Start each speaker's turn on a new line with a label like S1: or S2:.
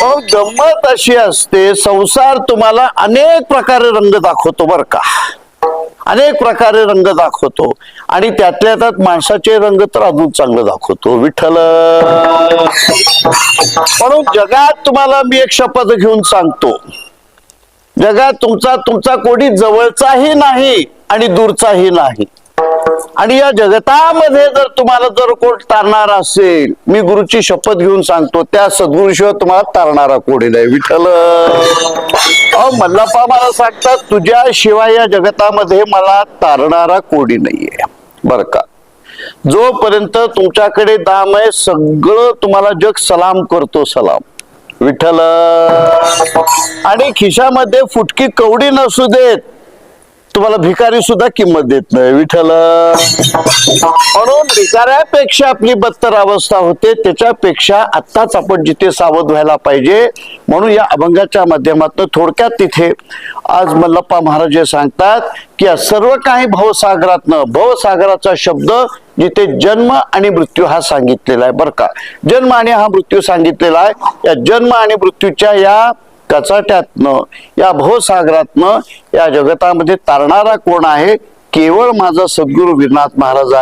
S1: गंमत अशी असते, संसार तुम्हाला अनेक प्रकारे रंग दाखवतो बर का, अनेक प्रकारे रंग दाखवतो आणि त्यातल्या त्यात माणसाचे रंग तर अजून चांगलं दाखवतो विठ्ठल. म्हणून जगात तुम्हाला मी एक शपथ घेऊन सांगतो, जगात तुमचा कोणी जवळचाही नाही आणि दूरचाही नाही. आणि या जगतामध्ये जर तुम्हाला जर कोण तारणार असेल, मी गुरुची शपथ घेऊन सांगतो, त्या सद्गुरूशिवाय तुम्हाला तारणारा कोणी नाही विठ्ठल. मल्लप्पा मला सांगतात, तुझ्याशिवाय या जगतामध्ये मला तारणारा कोणी नाहीये बर का. जोपर्यंत तुमच्याकडे दाम आहे, सगळं तुम्हाला जग सलाम करतो, सलाम विठ्ठल. आणि खिशामध्ये फुटकी कवडी नसू देत, तुम्हाला भिकारी सुद्धा किंमत देत नाही विठ्ठल. म्हणून भिकाऱ्यापेक्षा आपली बत्तर अवस्था होते, त्याच्यापेक्षा आत्ताच आपण जिथे सावध व्हायला पाहिजे. म्हणून या अभंगाच्या माध्यमातून थोडक्यात तिथे आज मल्लप्पा महाराज हे सांगतात की सर्व काही भवसागरातनं, भवसागराचा शब्द जिथे जन्म आणि मृत्यू हा सांगितलेला आहे बर का. जन्म आणि हा मृत्यू सांगितलेला आहे. या जन्म आणि मृत्यूच्या या कचाट्यातनं, या भवसागरातनं या जगतामध्ये तारणारा कोण आहे? केवळ माझा सद्गुरू वीरनाथ महाराज आहे.